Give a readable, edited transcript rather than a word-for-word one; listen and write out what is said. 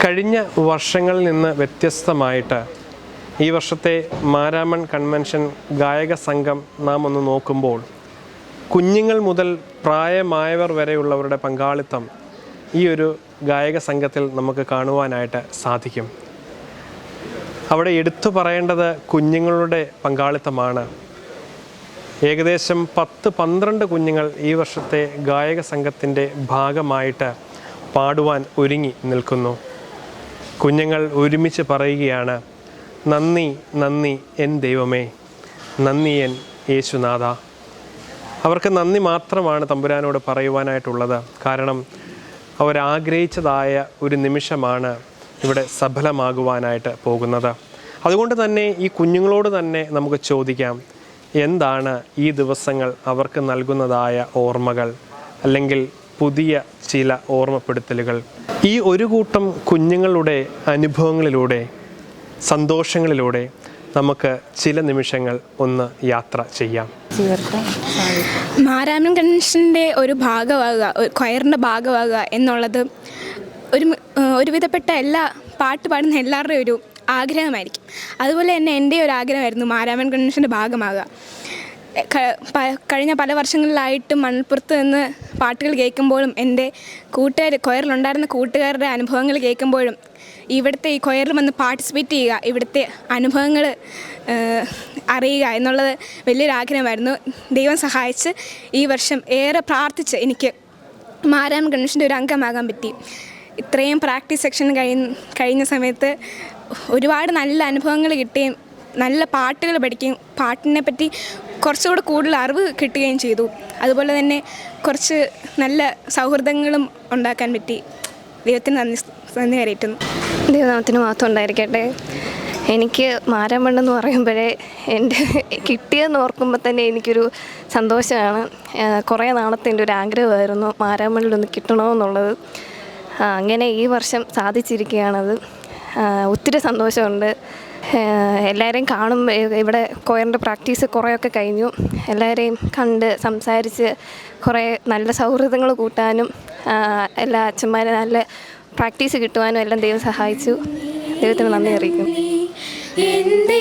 കഴിഞ്ഞ വർഷങ്ങളിൽ നിന്ന് വ്യത്യസ്തമായിട്ട് ഈ വർഷത്തെ മാരാമൺ കൺവെൻഷൻ ഗായക സംഘം നാം ഒന്ന് നോക്കുമ്പോൾ കുഞ്ഞുങ്ങൾ മുതൽ പ്രായമായവർ വരെയുള്ളവരുടെ പങ്കാളിത്തം ഈ ഒരു ഗായക സംഘത്തിൽ നമുക്ക് കാണുവാനായിട്ട് സാധിക്കും. അവിടെ എടുത്തു പറയേണ്ടത് കുഞ്ഞുങ്ങളുടെ പങ്കാളിത്തമാണ്. ഏകദേശം 10-12 കുഞ്ഞുങ്ങൾ ഈ വർഷത്തെ ഗായക സംഘത്തിൻ്റെ ഭാഗമായിട്ട് പാടുവാൻ ഒരുങ്ങി നിൽക്കുന്നു. കുഞ്ഞുങ്ങൾ ഒരുമിച്ച് പറയുകയാണ്, നന്ദി നന്ദി എൻ ദൈവമേ, നന്ദി എൻ യേശുനാഥ. അവർക്ക് നന്ദി മാത്രമാണ് തമ്പുരാനോട് പറയുവാനായിട്ടുള്ളത്. കാരണം അവരാഗ്രഹിച്ചതായ ഒരു നിമിഷമാണ് ഇവിടെ സഫലമാകുവാനായിട്ട് പോകുന്നത്. അതുകൊണ്ട് തന്നെ ഈ കുഞ്ഞുങ്ങളോട് തന്നെ നമുക്ക് ചോദിക്കാം, എന്താണ് ഈ ദിവസങ്ങൾ അവർക്ക് നൽകുന്നതായ ഓർമ്മകൾ, അല്ലെങ്കിൽ പുതിയ ചില ഓർമ്മപ്പെടുത്തലുകൾ? ഈ ഒരു കൂട്ടം കുഞ്ഞുങ്ങളുടെ അനുഭവങ്ങളിലൂടെ, സന്തോഷങ്ങളിലൂടെ നമുക്ക് ചില നിമിഷങ്ങൾ ഒന്ന് യാത്ര ചെയ്യാം. മാരാമൺ കൺവെൻഷൻ്റെ ഒരു ഭാഗമാകുക, കൊയറിൻ്റെ ഭാഗമാകുക എന്നുള്ളത് ഒരുവിധപ്പെട്ട എല്ലാ പാട്ട് പാടുന്ന എല്ലാവരുടെയും ഒരു ആഗ്രഹമായിരിക്കും. അതുപോലെ തന്നെ എൻ്റെ ഒരു ആഗ്രഹമായിരുന്നു മാരാമൺ കൺവെൻഷൻ്റെ ഭാഗമാകുക. കഴിഞ്ഞ പല വർഷങ്ങളിലായിട്ട് മണൽപ്പുറത്ത് നിന്ന് പാട്ടുകൾ കേൾക്കുമ്പോഴും എൻ്റെ കൊയറിലുണ്ടായിരുന്ന കൂട്ടുകാരുടെ അനുഭവങ്ങൾ കേൾക്കുമ്പോഴും ഇവിടുത്തെ ഈ കൊയറിൽ വന്ന് പാർട്ടിസിപ്പേറ്റ് ചെയ്യുക, ഇവിടുത്തെ അനുഭവങ്ങൾ അറിയുക എന്നുള്ളത് വലിയൊരാഗ്രഹമായിരുന്നു. ദൈവം സഹായിച്ച് ഈ വർഷം ഏറെ പ്രാർത്ഥിച്ച് എനിക്ക് മാരാമൺ കൺവെൻഷൻ്റെ ഒരു അംഗമാകാൻ പറ്റി. ഇത്രയും പ്രാക്ടീസ് സെക്ഷൻ കഴിഞ്ഞ സമയത്ത് ഒരുപാട് നല്ല അനുഭവങ്ങൾ കിട്ടുകയും നല്ല പാട്ടുകൾ പഠിക്കുകയും പാട്ടിനെ പറ്റി കുറച്ചുകൂടെ കൂടുതൽ അറിവ് കിട്ടുകയും ചെയ്തു. അതുപോലെ തന്നെ കുറച്ച് നല്ല സൗഹൃദങ്ങളും ഉണ്ടാക്കാൻ പറ്റി. ദൈവത്തിന് നന്ദി കരയറ്റുന്നു. ദൈവനാമത്തിന് മാത്രം ഉണ്ടായിരിക്കട്ടെ. എനിക്ക് മാരാമണ്ണെന്ന് പറയുമ്പോഴേ എൻ്റെ കിട്ടിയെന്ന് ഓർക്കുമ്പോൾ തന്നെ എനിക്കൊരു സന്തോഷമാണ്. കുറേ നാളത്തെ എൻ്റെ ഒരു ആഗ്രഹമായിരുന്നു മാരാമണ്ണിലൊന്ന് കിട്ടണമെന്നുള്ളത്. അങ്ങനെ ഈ വർഷം സാധിച്ചിരിക്കുകയാണത്. ഒത്തിരി സന്തോഷമുണ്ട്. എല്ലാവരെയും കാണുമ്പോൾ ഇവിടെ കൊയറിൻ്റെ പ്രാക്ടീസ് കുറേയൊക്കെ കഴിഞ്ഞു. എല്ലാവരെയും കണ്ട് സംസാരിച്ച് കുറേ നല്ല സൗഹൃദങ്ങൾ കൂട്ടാനും എല്ലാ അച്ഛന്മാരെ നല്ല പ്രാക്ടീസ് കിട്ടുവാനും എല്ലാം ദൈവം സഹായിച്ചു. ദൈവത്തിന് നന്ദി അറിയിക്കും. നന്ദി